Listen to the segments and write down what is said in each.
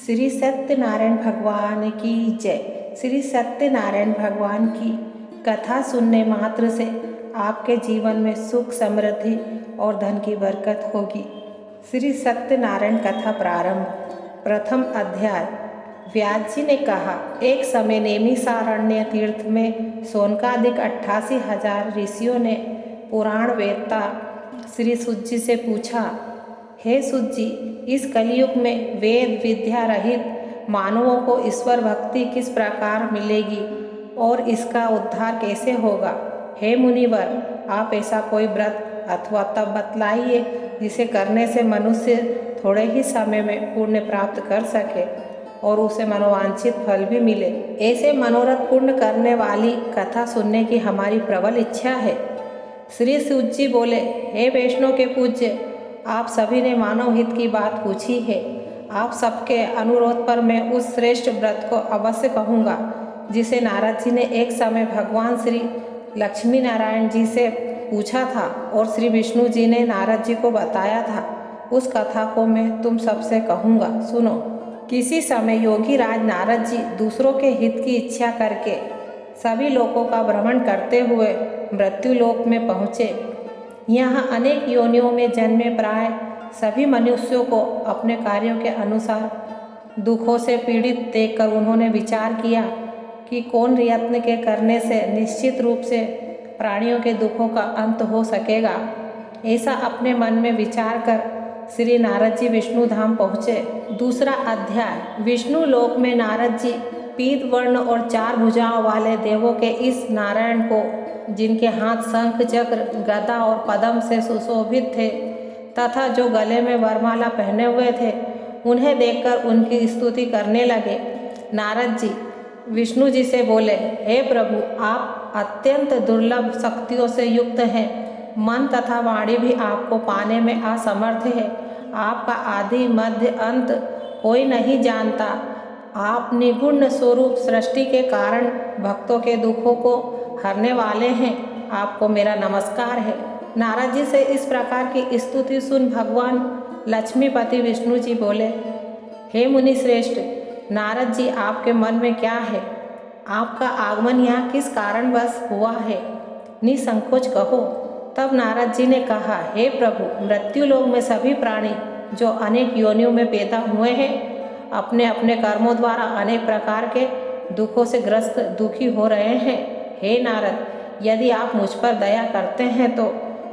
श्री सत्यनारायण भगवान की जय। श्री सत्यनारायण भगवान की कथा सुनने मात्र से आपके जीवन में सुख, समृद्धि और धन की बरकत होगी। श्री सत्यनारायण कथा प्रारंभ। प्रथम अध्याय। व्यास जी ने कहा, एक समय नैमिषारण्य तीर्थ में सोनकादिक 88,000 ऋषियों ने पुराण वेदता श्री सूत जी से पूछा, हे सूत जी, इस कलयुग में वेद विद्या रहित मानवों को ईश्वर भक्ति किस प्रकार मिलेगी और इसका उद्धार कैसे होगा? हे मुनिवर, आप ऐसा कोई व्रत अथवा तप बतलाइए जिसे करने से मनुष्य थोड़े ही समय में पुण्य प्राप्त कर सके और उसे मनोवांछित फल भी मिले। ऐसे मनोरथ पूर्ण करने वाली कथा सुनने की हमारी प्रबल इच्छा है। श्री सूत जी बोले, हे वैष्णव के पूज्य, आप सभी ने मानव हित की बात पूछी है। आप सबके अनुरोध पर मैं उस श्रेष्ठ व्रत को अवश्य कहूँगा जिसे नारद जी ने एक समय भगवान श्री लक्ष्मी नारायण जी से पूछा था और श्री विष्णु जी ने नारद जी को बताया था। उस कथा को मैं तुम सबसे कहूँगा, सुनो। किसी समय योगी राज नारद जी दूसरों के हित की इच्छा करके सभी लोगों का भ्रमण करते हुए मृत्यु लोक में पहुँचे। यहाँ अनेक योनियों में जन्मे प्राय सभी मनुष्यों को अपने कार्यों के अनुसार दुखों से पीड़ित देखकर उन्होंने विचार किया कि कौन यत्न के करने से निश्चित रूप से प्राणियों के दुखों का अंत हो सकेगा। ऐसा अपने मन में विचार कर श्री नारद जी विष्णु धाम पहुँचे। दूसरा अध्याय। विष्णु लोक में नारद जी पीत वर्ण और 4 भुजाओं वाले देवों के इस नारायण को, जिनके हाथ शंख, चक्र, गदा और पद्म से सुशोभित थे तथा जो गले में वरमाला पहने हुए थे, उन्हें देखकर उनकी स्तुति करने लगे। नारद जी विष्णु जी से बोले, हे प्रभु, आप अत्यंत दुर्लभ शक्तियों से युक्त हैं। मन तथा वाणी भी आपको पाने में असमर्थ है। आपका आदि मध्य अंत कोई नहीं जानता। आप निगुण स्वरूप सृष्टि के कारण भक्तों के दुखों को हरने वाले हैं। आपको मेरा नमस्कार है। नारद जी से इस प्रकार की स्तुति सुन भगवान लक्ष्मीपति विष्णु जी बोले, हे मुनि श्रेष्ठ, नारद जी, आपके मन में क्या है? आपका आगमन यहाँ किस कारणवश हुआ है? निसंकोच कहो। तब नारद जी ने कहा, हे प्रभु, मृत्यु लोक में सभी प्राणी जो अनेक योनियों में पैदा हुए हैं, अपने अपने कर्मों द्वारा अनेक प्रकार के दुखों से ग्रस्त दुखी हो रहे हैं। हे नारद, यदि आप मुझ पर दया करते हैं तो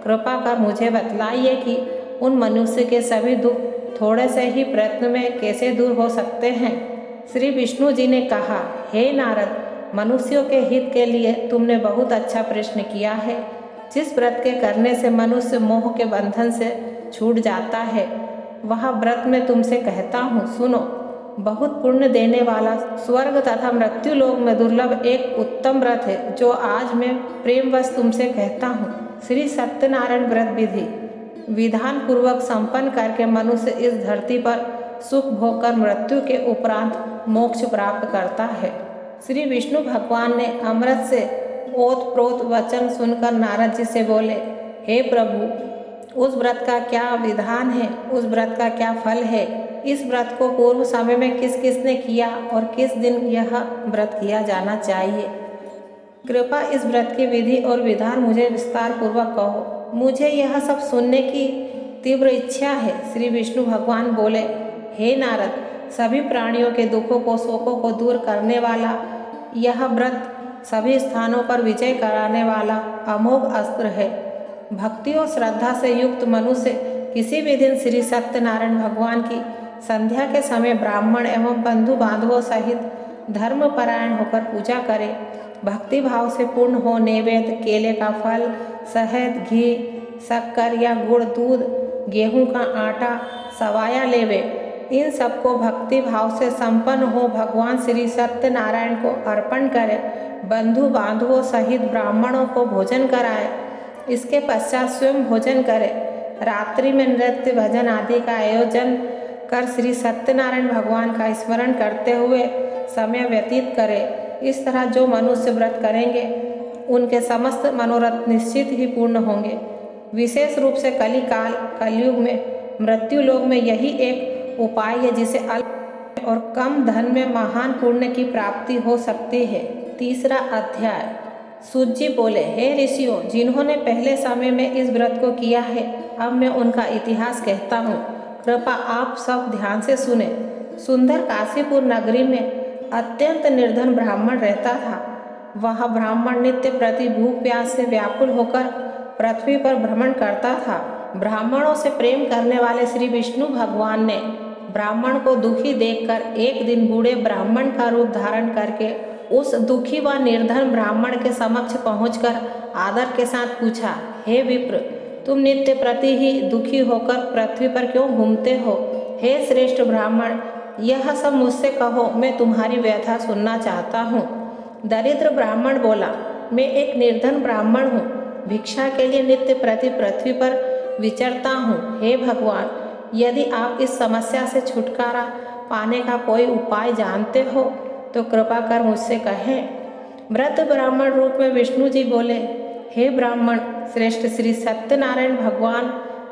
कृपा कर मुझे बतलाइए कि उन मनुष्य के सभी दुख थोड़े से ही प्रयत्न में कैसे दूर हो सकते हैं। श्री विष्णु जी ने कहा, हे नारद, मनुष्यों के हित के लिए तुमने बहुत अच्छा प्रश्न किया है। जिस व्रत के करने से मनुष्य मोह के बंधन से छूट जाता है, वह व्रत मैं तुमसे कहता हूँ, सुनो। बहुत पुण्य देने वाला स्वर्ग तथा मृत्यु लोक में दुर्लभ एक उत्तम व्रत है जो आज मैं प्रेमवश तुमसे कहता हूँ। श्री सत्यनारायण व्रत विधि विधान पूर्वक संपन्न करके मनुष्य इस धरती पर सुख भोग कर मृत्यु के उपरांत मोक्ष प्राप्त करता है। श्री विष्णु भगवान ने अमृत से ओत प्रोत वचन सुनकर नारद जी से बोले, हे प्रभु, उस व्रत का क्या विधान है? उस व्रत का क्या फल है? इस व्रत को पूर्व समय में किस किसने किया और किस दिन यह व्रत किया जाना चाहिए? कृपा इस व्रत की विधि और विधान मुझे विस्तार पूर्वक कहो। मुझे यह सब सुनने की तीव्र इच्छा है। श्री विष्णु भगवान बोले, हे नारद, सभी प्राणियों के दुखों को, शोकों को दूर करने वाला यह व्रत सभी स्थानों पर विजय कराने वाला अमोघ अस्त्र है। भक्ति और श्रद्धा से युक्त मनुष्य किसी भी दिन श्री सत्यनारायण भगवान की संध्या के समय ब्राह्मण एवं बंधु बांधवों सहित धर्मपरायण होकर पूजा करे। भक्ति भाव से पूर्ण हो नैवेद्य, केले का फल, शहद, घी, शक्कर या गुड़, दूध, गेहूं का आटा, सवाया लेवे। इन सबको भक्ति भाव से संपन्न हो भगवान श्री सत्यनारायण को अर्पण करे। बंधु बांधवों सहित ब्राह्मणों को भोजन कराए। इसके पश्चात स्वयं भोजन करे। रात्रि में नृत्य, भजन आदि का आयोजन कर श्री सत्यनारायण भगवान का स्मरण करते हुए समय व्यतीत करे। इस तरह जो मनुष्य व्रत करेंगे उनके समस्त मनोरथ निश्चित ही पूर्ण होंगे। विशेष रूप से कलियुग में मृत्यु लोक में यही एक उपाय है जिसे और कम धन में महान पुण्य की प्राप्ति हो सकती है। तीसरा अध्याय। सूत जी बोले, हे ऋषियों, जिन्होंने पहले समय में इस व्रत को किया है, अब मैं उनका इतिहास कहता हूँ। कृपा आप सब ध्यान से सुने। सुंदर काशीपुर नगरी में अत्यंत निर्धन ब्राह्मण रहता था। वह ब्राह्मण नित्य प्रति भूख प्यास से व्याकुल होकर पृथ्वी पर भ्रमण करता था। ब्राह्मणों से प्रेम करने वाले श्री विष्णु भगवान ने ब्राह्मण को दुखी देखकर एक दिन बूढ़े ब्राह्मण का रूप धारण करके उस दुखी व निर्धन ब्राह्मण के समक्ष पहुंचकर आदर के साथ पूछा, हे विप्र, तुम नित्य प्रति ही दुखी होकर पृथ्वी पर क्यों घूमते हो? हे श्रेष्ठ ब्राह्मण, यह सब मुझसे कहो, मैं तुम्हारी व्यथा सुनना चाहता हूँ। दरिद्र ब्राह्मण बोला, मैं एक निर्धन ब्राह्मण हूँ, भिक्षा के लिए नित्य प्रति पृथ्वी पर विचरता हूँ। हे भगवान, यदि आप इस समस्या से छुटकारा पाने का कोई उपाय जानते हो तो कृपा कर मुझसे कहें। व्रत ब्राह्मण रूप में विष्णु जी बोले, हे ब्राह्मण श्रेष्ठ, श्री सत्यनारायण भगवान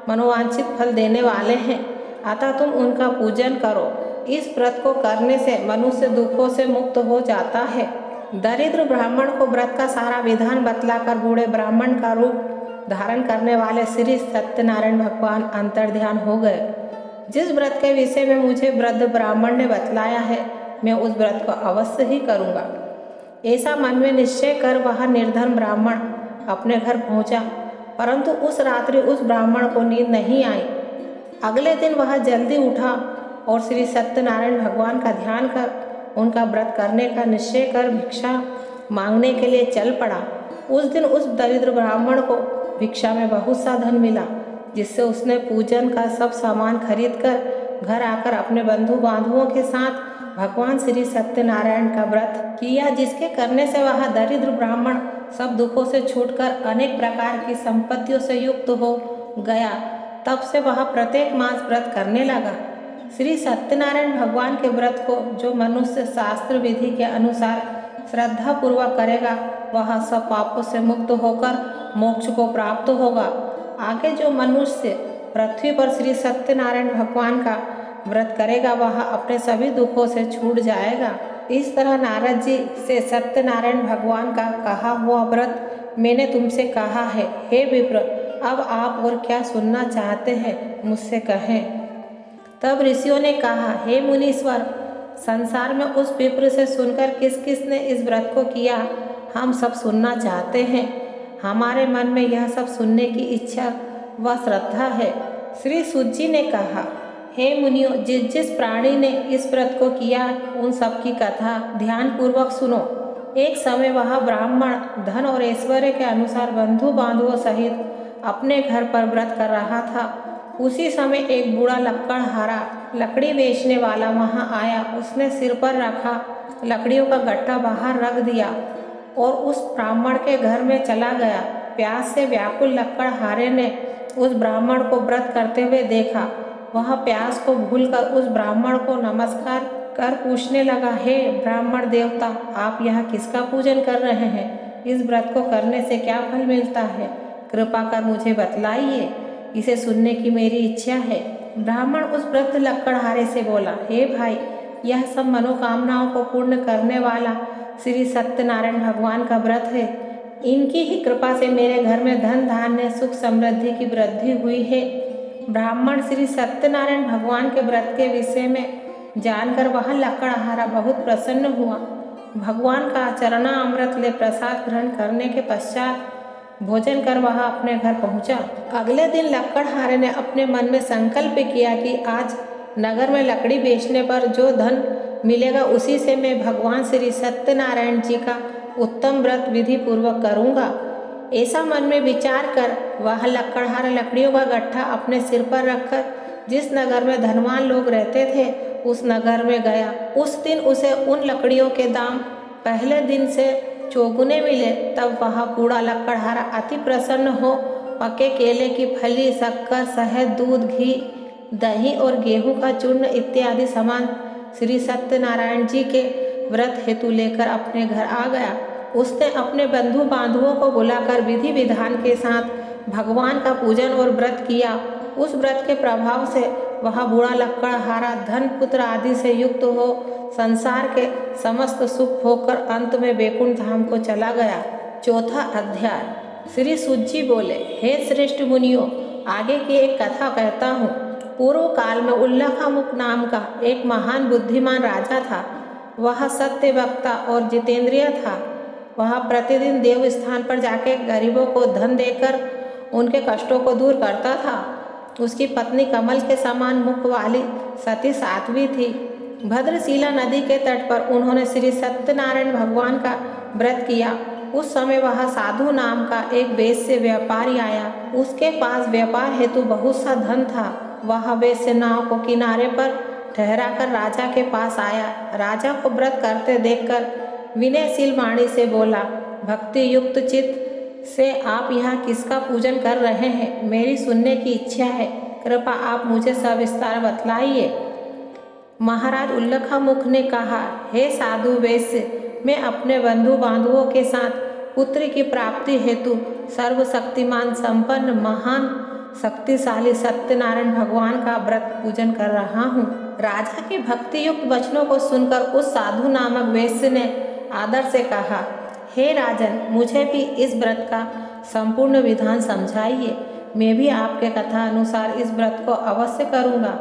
मनोवांछित फल देने वाले हैं, अतः तुम उनका पूजन करो। इस व्रत को करने से मनुष्य दुखों से मुक्त हो जाता है। दरिद्र ब्राह्मण को व्रत का सारा विधान बतलाकर बूढ़े ब्राह्मण का रूप धारण करने वाले श्री सत्यनारायण भगवान अंतर्ध्यान हो गए। जिस व्रत के विषय में मुझे वृद्ध ब्राह्मण ने बतलाया है, मैं उस व्रत को अवश्य ही करूँगा। ऐसा मन में निश्चय कर वह निर्धन ब्राह्मण अपने घर पहुँचा, परंतु उस रात्रि उस ब्राह्मण को नींद नहीं आई। अगले दिन वह जल्दी उठा और श्री सत्यनारायण भगवान का ध्यान कर उनका व्रत करने का निश्चय कर भिक्षा मांगने के लिए चल पड़ा। उस दिन उस दरिद्र ब्राह्मण को भिक्षा में बहुत सा धन मिला, जिससे उसने पूजन का सब सामान खरीद कर घर आकर अपने बंधु बांधवों के साथ भगवान श्री सत्यनारायण का व्रत किया, जिसके करने से वह दरिद्र ब्राह्मण सब दुखों से छूटकर अनेक प्रकार की संपत्तियों से युक्त हो गया। तब से वह प्रत्येक मास व्रत करने लगा। श्री सत्यनारायण भगवान के व्रत को जो मनुष्य शास्त्र विधि के अनुसार श्रद्धा पूर्वक करेगा, वह सब पापों से मुक्त होकर मोक्ष को प्राप्त होगा। आगे जो मनुष्य पृथ्वी पर श्री सत्यनारायण भगवान का व्रत करेगा, वह अपने सभी दुखों से छूट जाएगा। इस तरह नारद जी से सत्यनारायण भगवान का कहा हुआ व्रत मैंने तुमसे कहा है। हे विप्र, अब आप और क्या सुनना चाहते हैं, मुझसे कहें। तब ऋषियों ने कहा, हे मुनीश्वर, संसार में उस विप्र से सुनकर किस किस ने इस व्रत को किया, हम सब सुनना चाहते हैं। हमारे मन में यह सब सुनने की इच्छा व श्रद्धा है। श्री सूत जी ने कहा, हे मुनियों, जिस जिस प्राणी ने इस व्रत को किया, उन सब की कथा ध्यान पूर्वक सुनो। एक समय वह ब्राह्मण धन और ऐश्वर्य के अनुसार बंधु बांधवों सहित अपने घर पर व्रत कर रहा था। उसी समय एक बूढ़ा लकड़हारा लकड़ी बेचने वाला वहां आया। उसने सिर पर रखा लकड़ियों का गट्ठा बाहर रख दिया और उस ब्राह्मण के घर में चला गया। प्यास से व्याकुल लकड़हारे ने उस ब्राह्मण को व्रत करते हुए देखा। वह प्यास को भूलकर उस ब्राह्मण को नमस्कार कर पूछने लगा, हे ब्राह्मण देवता, आप यहाँ किसका पूजन कर रहे हैं? इस व्रत को करने से क्या फल मिलता है? कृपा कर मुझे बतलाइए, इसे सुनने की मेरी इच्छा है। ब्राह्मण उस वृद्ध लकड़हारे से बोला, हे भाई, यह सब मनोकामनाओं को पूर्ण करने वाला श्री सत्यनारायण भगवान का व्रत है। इनकी ही कृपा से मेरे घर में धन धान्य सुख समृद्धि की वृद्धि हुई है। ब्राह्मण श्री सत्यनारायण भगवान के व्रत के विषय में जानकर वह लकड़हारा बहुत प्रसन्न हुआ। भगवान का चरणामृत ले प्रसाद ग्रहण करने के पश्चात भोजन कर वह अपने घर पहुंचा। अगले दिन लकड़हारे ने अपने मन में संकल्प किया कि आज नगर में लकड़ी बेचने पर जो धन मिलेगा उसी से मैं भगवान श्री सत्यनारायण जी का उत्तम व्रत विधि पूर्वक करूँगा। ऐसा मन में विचार कर वह लकड़हारा लकड़ियों का गट्ठा अपने सिर पर रखकर जिस नगर में धनवान लोग रहते थे उस नगर में गया। उस दिन उसे उन लकड़ियों के दाम पहले दिन से चौगुने मिले। तब वह बूढ़ा लकड़हारा अति प्रसन्न हो पके केले की फली, शक्कर, शहद, दूध, घी, दही और गेहूं का चूर्ण इत्यादि सामान श्री सत्यनारायण जी के व्रत हेतु लेकर अपने घर आ गया। उसने अपने बंधु बांधवों को बुलाकर विधि विधान के साथ भगवान का पूजन और व्रत किया। उस व्रत के प्रभाव से वह बूढ़ा लकड़हारा धन पुत्र आदि से युक्त हो संसार के समस्त सुख होकर अंत में बैकुंठ धाम को चला गया। चौथा अध्याय। श्री सूत जी बोले, हे श्रेष्ठ मुनियों, आगे की एक कथा कहता हूँ। पूर्व काल में उल्लखामुख नाम का एक महान बुद्धिमान राजा था। वह सत्य वक्ता और जितेंद्रिय था। वह प्रतिदिन देव स्थान पर जाके गरीबों को धन देकर उनके कष्टों को दूर करता था। उसकी पत्नी कमल के समान मुख वाली सती साध्वी थी। भद्रशिला नदी के तट पर उन्होंने श्री सत्यनारायण भगवान का व्रत किया। उस समय वह साधु नाम का एक वैश्य व्यापारी आया। उसके पास व्यापार हेतु बहुत सा धन था। वह वैश्य नाव को किनारे पर ठहराकर राजा के पास आया। राजा को व्रत करते देखकर विनयशील वाणी से बोला, भक्ति युक्त चित्त से आप यहाँ किसका पूजन कर रहे हैं? मेरी सुनने की इच्छा है, कृपा आप मुझे सविस्तार बतलाइए। महाराज उल्लखामुख ने कहा, हे साधु वैश्य, मैं अपने बंधु बांधवों के साथ पुत्र की प्राप्ति हेतु सर्वशक्तिमान संपन्न महान शक्तिशाली सत्यनारायण भगवान का व्रत पूजन कर रहा हूँ। राजा की भक्ति युक्त वचनों को सुनकर उस साधु नामक वैश्य ने आदर से कहा, हे राजन, मुझे भी इस व्रत का संपूर्ण विधान समझाइए। मैं भी आपके कथा अनुसार इस व्रत को अवश्य करूँगा।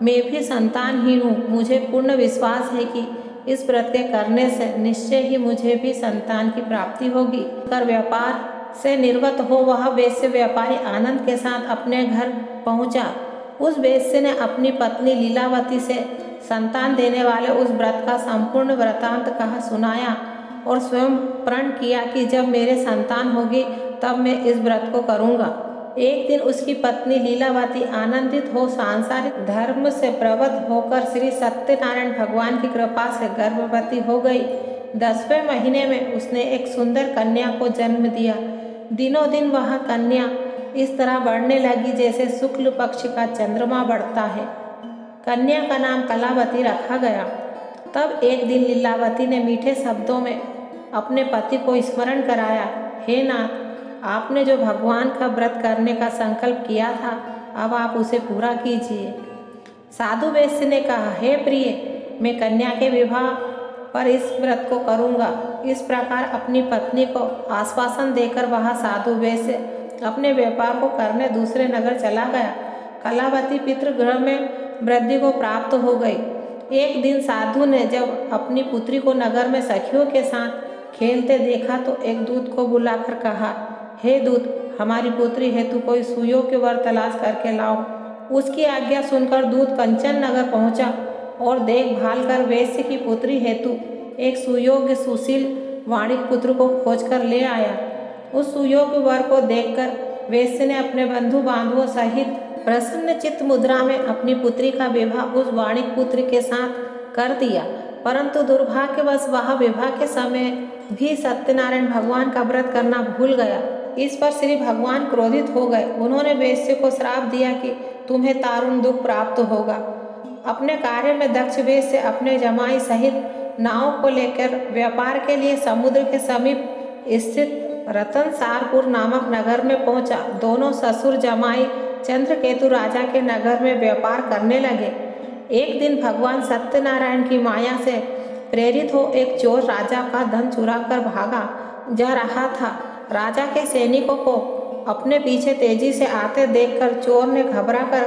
मैं भी संतानहीन हूँ। मुझे पूर्ण विश्वास है कि इस व्रत के करने से निश्चय ही मुझे भी संतान की प्राप्ति होगी। कर व्यापार से निर्गत हो वह वैश्य व्यापारी आनंद के साथ अपने घर पहुँचा। उस वैश्य ने अपनी पत्नी लीलावती से संतान देने वाले उस व्रत का संपूर्ण वृतांत कहा सुनाया और स्वयं प्रण किया कि जब मेरे संतान होगी तब मैं इस व्रत को करूँगा। एक दिन उसकी पत्नी लीलावती आनंदित हो सांसारिक धर्म से प्रवृत्त होकर श्री सत्यनारायण भगवान की कृपा से गर्भवती हो गई। 10वें महीने में उसने एक सुंदर कन्या को जन्म दिया। दिनों दिन वह कन्या इस तरह बढ़ने लगी जैसे शुक्ल पक्ष का चंद्रमा बढ़ता है। कन्या का नाम कलावती रखा गया। तब एक दिन लीलावती ने मीठे शब्दों में अपने पति को स्मरण कराया, हे नाथ, आपने जो भगवान का व्रत करने का संकल्प किया था, अब आप उसे पूरा कीजिए। साधु वैश्य ने कहा, हे प्रिय, मैं कन्या के विवाह पर इस व्रत को करूँगा। इस प्रकार अपनी पत्नी को आश्वासन देकर वह साधु वैश्य अपने व्यापार को करने दूसरे नगर चला गया। कलावती पितृगृह में वृद्धि को प्राप्त हो गई। एक दिन साधु ने जब अपनी पुत्री को नगर में सखियों के साथ खेलते देखा तो एक दूत को बुलाकर कहा, हे दूत, हमारी पुत्री हेतु कोई सुयोग्य वर तलाश करके लाओ। उसकी आज्ञा सुनकर दूत कंचन नगर पहुंचा और देखभाल कर वैश्य की पुत्री हेतु एक सुयोग्य सुशील वाणिक पुत्र को खोजकर ले आया। उस सुयोग्य वर को देखकर वैश्य ने अपने बंधु बांधवों सहित प्रसन्न चित्त मुद्रा में अपनी पुत्री का विवाह उस वाणिक पुत्र के साथ कर दिया। परंतु दुर्भाग्यवश वह विवाह के समय भी सत्यनारायण भगवान का व्रत करना भूल गया। इस पर श्री भगवान क्रोधित हो गए। उन्होंने वैश्य को श्राप दिया कि तुम्हें दारुण दुख प्राप्त होगा। अपने कार्य में दक्ष वैश्य अपने जमाई सहित नाव को लेकर व्यापार के लिए समुद्र के समीप स्थित रतनसारपुर नामक नगर में पहुंचा। दोनों ससुर जमाई चंद्रकेतु राजा के नगर में व्यापार करने लगे। एक दिन भगवान सत्यनारायण की माया से प्रेरित हो एक चोर राजा का धन चुरा कर भागा जा रहा था। राजा के सैनिकों को अपने पीछे तेजी से आते देखकर चोर ने घबराकर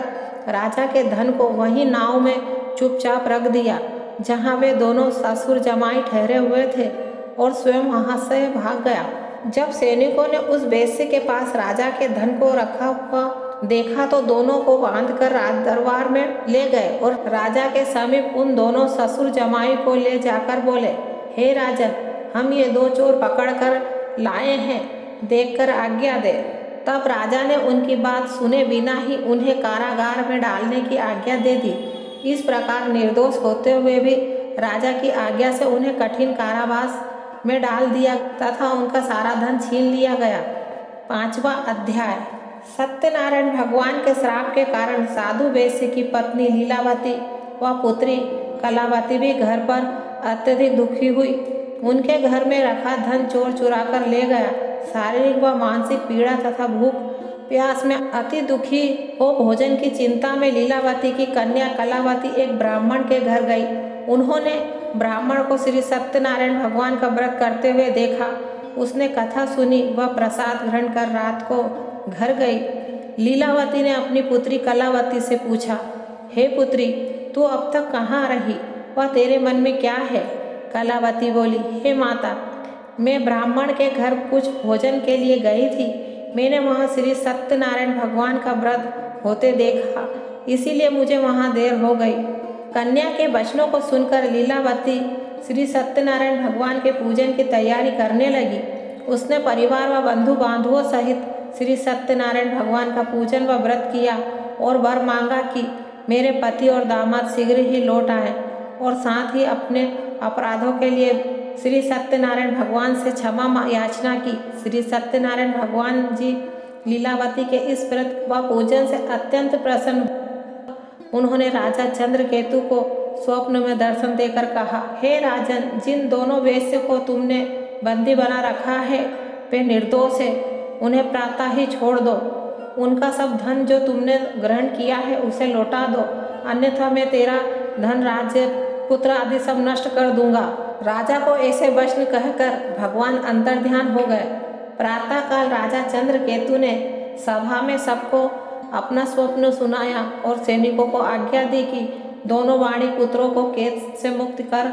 राजा के धन को वहीं नाव में चुपचाप रख दिया जहां वे दोनों ससुर जमाई ठहरे हुए थे और स्वयं वहां से भाग गया। जब सैनिकों ने उस वैश्य के पास राजा के धन को रखा हुआ देखा तो दोनों को बांधकर राज दरबार में ले गए और राजा के समीप उन दोनों ससुर जमाई को ले जाकर बोले, हे राजन, हम ये दो चोर पकड़कर लाए हैं, देखकर आज्ञा दे। तब राजा ने उनकी बात सुने बिना ही उन्हें कारागार में डालने की आज्ञा दे दी। इस प्रकार निर्दोष होते हुए भी राजा की आज्ञा से उन्हें कठिन कारावास में डाल दिया तथा उनका सारा धन छीन लिया गया। 5वां अध्याय। सत्यनारायण भगवान के श्राप के कारण साधु वैश्य की पत्नी लीलावती व पुत्री कलावती भी घर पर अत्यधिक दुखी हुई। उनके घर में रखा धन चोर चुरा कर ले गया। शारीरिक व मानसिक पीड़ा तथा भूख प्यास में अति दुखी हो भोजन की चिंता में लीलावती की कन्या कलावती एक ब्राह्मण के घर गई। उन्होंने ब्राह्मण को श्री सत्यनारायण भगवान का व्रत करते हुए देखा। उसने कथा सुनी, वह प्रसाद ग्रहण कर रात को घर गई। लीलावती ने अपनी पुत्री कलावती से पूछा, हे पुत्री, तू अब तक कहाँ रही? वह तेरे मन में क्या है? कलावती बोली, हे माता, मैं ब्राह्मण के घर कुछ भोजन के लिए गई थी। मैंने वहाँ श्री सत्यनारायण भगवान का व्रत होते देखा, इसीलिए मुझे वहाँ देर हो गई। कन्या के वचनों को सुनकर लीलावती श्री सत्यनारायण भगवान के पूजन की तैयारी करने लगी। उसने परिवार व बंधु बांधवों सहित श्री सत्यनारायण भगवान का पूजन व व्रत किया और वर मांगा कि मेरे पति और दामाद शीघ्र ही लौट आए, और साथ ही अपने अपराधों के लिए श्री सत्यनारायण भगवान से क्षमा याचना की। श्री सत्यनारायण भगवान जी लीलावती के इस व्रत व पूजन से अत्यंत प्रसन्न। उन्होंने राजा चंद्रकेतु को स्वप्न में दर्शन देकर कहा, हे राजन, जिन दोनों वेश्य को तुमने बंदी बना रखा है वे निर्दोष है, उन्हें प्रातः ही छोड़ दो। उनका सब धन जो तुमने ग्रहण किया है उसे लौटा दो, अन्यथा मैं तेरा धन, राज्य, पुत्र आदि सब नष्ट कर दूंगा। राजा को ऐसे वचन कहकर भगवान अंतर्ध्यान हो गए। प्रातःकाल राजा चंद्रकेतु ने सभा में सबको अपना स्वप्न सुनाया और सैनिकों को आज्ञा दी कि दोनों वाणी पुत्रों को कैद से मुक्त कर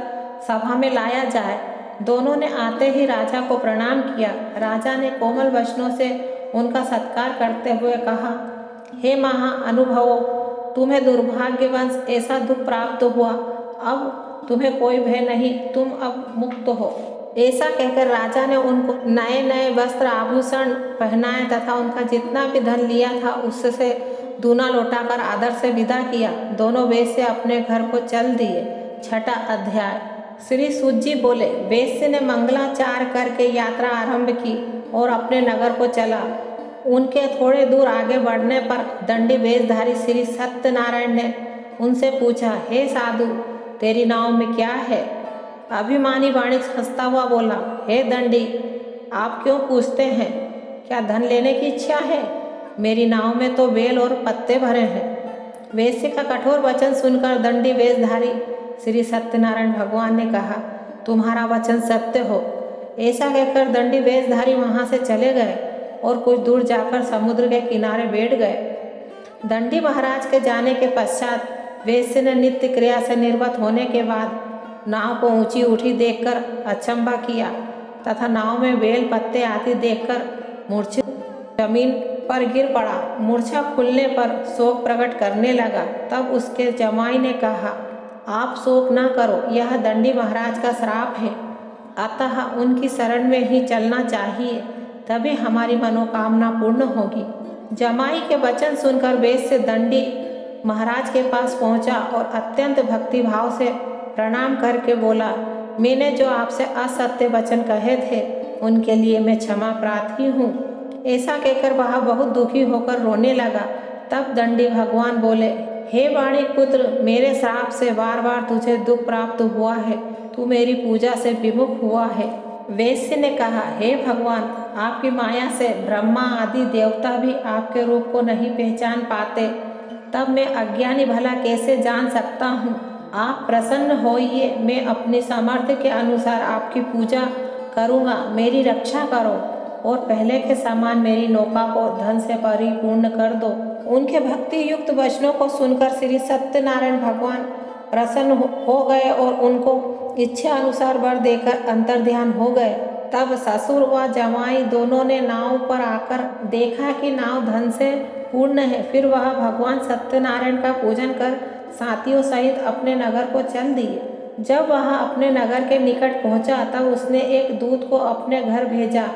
सभा में लाया जाए। दोनों ने आते ही राजा को प्रणाम किया। राजा ने कोमल वचनों से उनका सत्कार करते हुए कहा, हे महाअनुभवो, तुम्हें दुर्भाग्यवश ऐसा दुख प्राप्त हुआ, अब तुम्हें कोई भय नहीं, तुम अब मुक्त हो। ऐसा कहकर राजा ने उनको नए नए वस्त्र आभूषण पहनाए तथा उनका जितना भी धन लिया था उससे दूना लौटाकर आदर से विदा किया। दोनों वेश्य अपने घर को चल दिए। छठा अध्याय। श्री सूत जी बोले, वेश्य ने मंगलाचार करके यात्रा आरंभ की और अपने नगर को चला। उनके थोड़े दूर आगे बढ़ने पर दंडी वेशधारी श्री सत्यनारायण ने उनसे पूछा, हे साधु, तेरी नाव में क्या है? अभिमानी वाणिक हंसता हुआ बोला, हे दंडी, आप क्यों पूछते हैं? क्या धन लेने की इच्छा है? मेरी नाव में तो बेल और पत्ते भरे हैं। वेश्य का कठोर वचन सुनकर दंडी वेशधारी श्री सत्यनारायण भगवान ने कहा, तुम्हारा वचन सत्य हो। ऐसा कहकर दंडी वेशधारी वहाँ से चले गए और कुछ दूर जाकर समुद्र के किनारे बैठ गए। दंडी महाराज के जाने के पश्चात वेश्य ने नित्य क्रिया से निर्वत होने के बाद नाव को ऊंची उठी देखकर अचंभा किया तथा नाव में बेल पत्ते आदि देखकर मूर्छित जमीन पर गिर पड़ा। मूर्छा खुलने पर शोक प्रकट करने लगा। तब उसके जमाई ने कहा, आप शोक न करो, यह दंडी महाराज का श्राप है, अतः उनकी शरण में ही चलना चाहिए, तभी हमारी मनोकामना पूर्ण होगी। जमाई के वचन सुनकर वेश्य दंडी महाराज के पास पहुंचा और अत्यंत भक्तिभाव से प्रणाम करके बोला, मैंने जो आपसे असत्य वचन कहे थे उनके लिए मैं क्षमा प्रार्थी हूँ। ऐसा कहकर वह बहुत दुखी होकर रोने लगा। तब दंडी भगवान बोले, हे वाणिक पुत्र, मेरे श्राप से बार बार तुझे दुख प्राप्त हुआ है, तू मेरी पूजा से विमुख हुआ है। वेश्य ने कहा, हे भगवान, आपकी माया से ब्रह्मा आदि देवता भी आपके रूप को नहीं पहचान पाते, तब मैं अज्ञानी भला कैसे जान सकता हूँ? आप प्रसन्न होइए, मैं अपने सामर्थ्य के अनुसार आपकी पूजा करूँगा, मेरी रक्षा करो और पहले के समान मेरी नौका को धन से परिपूर्ण कर दो। उनके भक्ति युक्त वचनों को सुनकर श्री सत्यनारायण भगवान प्रसन्न हो गए और उनको इच्छा अनुसार वर देकर अंतर्ध्यान हो गए। तब ससुर व जमाई दोनों ने नाव पर आकर देखा कि नाव धन से पूर्ण है। फिर वह भगवान सत्यनारायण का पूजन कर साथियों सहित अपने नगर को चल दिए। जब वह अपने नगर के निकट पहुंचा तब उसने एक दूत को अपने घर भेजा।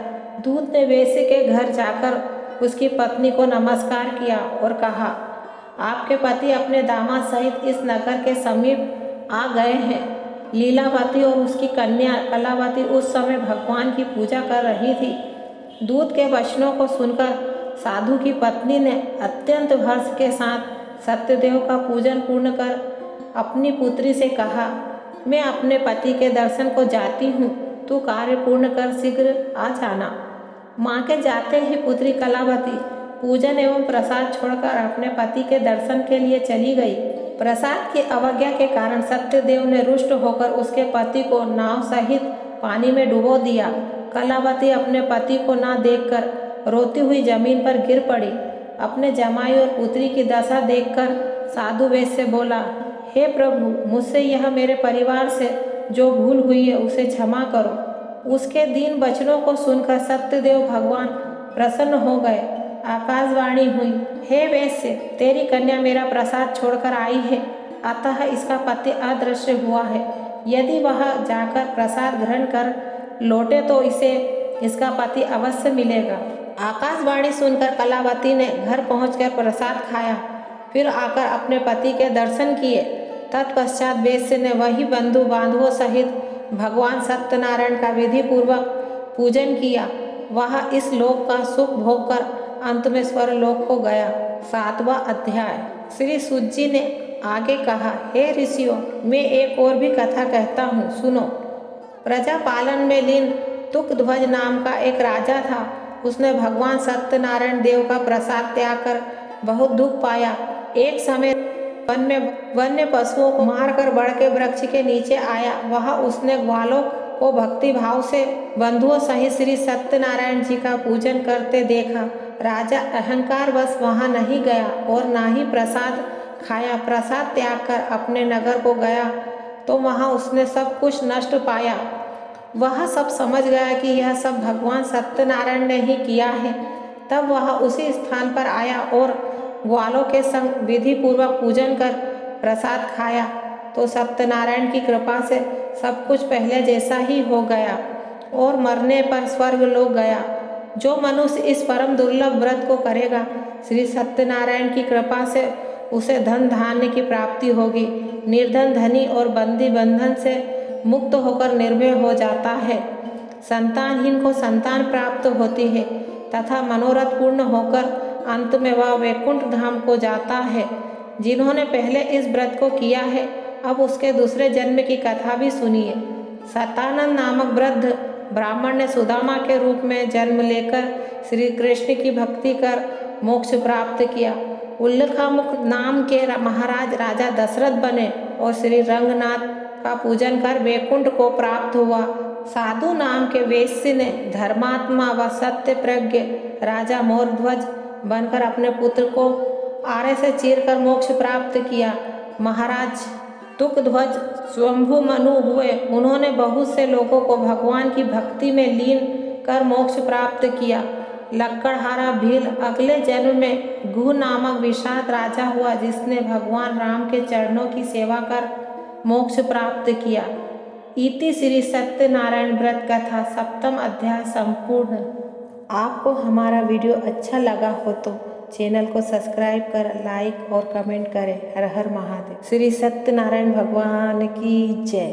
दूत ने वेश्य के घर जाकर उसकी पत्नी को नमस्कार किया और कहा, आपके पति अपने दामाद सहित इस नगर के समीप आ गए हैं। लीलावती और उसकी कन्या कलावती उस समय भगवान की पूजा कर रही थी। दूत के वचनों को सुनकर साधु की पत्नी ने अत्यंत हर्ष के साथ सत्यदेव का पूजन पूर्ण कर अपनी पुत्री से कहा, मैं अपने पति के दर्शन को जाती हूँ, तू कार्य पूर्ण कर शीघ्र आ जाना। माँ के जाते ही पुत्री कलावती पूजन एवं प्रसाद छोड़कर अपने पति के दर्शन के लिए चली गई। प्रसाद की अवज्ञा के कारण सत्यदेव ने रुष्ट होकर उसके पति को नाव सहित पानी में डुबो दिया। कलावती अपने पति को न देखकर रोती हुई जमीन पर गिर पड़ी। अपने जमाई और पुत्री की दशा देखकर साधु वैश्य से बोला, हे प्रभु, मुझसे यह मेरे परिवार से जो भूल हुई है उसे क्षमा करो। उसके दीन वचनों को सुनकर सत्यदेव भगवान प्रसन्न हो गए। आकाशवाणी हुई, हे वैश्य, तेरी कन्या मेरा प्रसाद छोड़कर आई है, अतः इसका पति अदृश्य हुआ है। यदि वह जाकर प्रसाद ग्रहण कर लौटे तो इसे इसका पति अवश्य मिलेगा। आकाशवाणी सुनकर कलावती ने घर पहुंचकर प्रसाद खाया, फिर आकर अपने पति के दर्शन किए। तत्पश्चात वैश्य ने वही बंधु बांधवों सहित भगवान सत्यनारायण का विधि पूर्वक पूजन किया। वह इस लोक का सुख भोगकर अंत में स्वर्गलोक को गया। 7वां अध्याय। श्री सूत जी ने आगे कहा, हे ऋषियों, मैं एक और भी कथा कहता हूँ, सुनो। प्रजा पालन में लीन तुकध्वज नाम का एक राजा था। उसने भगवान सत्यनारायण देव का प्रसाद त्याग कर बहुत दुख पाया। एक समय वन्य पशुओं को मारकर बड़ के वृक्ष के नीचे आया। वहां उसने ग्वालों को भक्ति भाव से बंधुओं सहित श्री सत्यनारायण जी का पूजन करते देखा। राजा अहंकार बस वहां नहीं गया और ना ही प्रसाद खाया। प्रसाद त्याग कर अपने नगर को गया तो वहां उसने सब कुछ नष्ट पाया। वह सब समझ गया कि यह सब भगवान सत्यनारायण ने ही किया है। तब वह उसी स्थान पर आया और ग्वालों के संग विधि पूर्वक पूजन कर प्रसाद खाया तो सत्यनारायण की कृपा से सब कुछ पहले जैसा ही हो गया और मरने पर स्वर्ग लोक गया। जो मनुष्य इस परम दुर्लभ व्रत को करेगा, श्री सत्यनारायण की कृपा से उसे धन धान्य की प्राप्ति होगी। निर्धन धनी और बंदी बंधन से मुक्त होकर निर्भय हो जाता है। संतानहीन को संतान प्राप्त होती है तथा मनोरथ पूर्ण होकर अंत में वह वैकुंठ धाम को जाता है। जिन्होंने पहले इस व्रत को किया है, अब उसके दूसरे जन्म की कथा भी सुनिए। सतानंद नामक वृद्ध ब्राह्मण ने सुदामा के रूप में जन्म लेकर श्री कृष्ण की भक्ति कर मोक्ष प्राप्त किया। उल्लखामुख नाम के महाराज राजा दशरथ बने और श्री रंगनाथ का पूजन कर वैकुंठ को प्राप्त हुआ। साधु नाम के वैश्य ने धर्मात्मा व सत्य प्रज्ञ राजा मोरध्वज बनकर अपने पुत्र को आरे से चीरकर मोक्ष प्राप्त किया। महाराज तुकध्वज स्वयंभू मनु हुए। उन्होंने बहुत से लोगों को भगवान की भक्ति में लीन कर मोक्ष प्राप्त किया। लक्कड़हारा भील अगले जन्म में गुह नामक विषाद राजा हुआ, जिसने भगवान राम के चरणों की सेवा कर मोक्ष प्राप्त किया। इति श्री सत्यनारायण व्रत कथा 7वां अध्याय संपूर्ण। आपको हमारा वीडियो अच्छा लगा हो तो चैनल को सब्सक्राइब कर लाइक और कमेंट करें। हर हर महादेव। श्री सत्यनारायण भगवान की जय।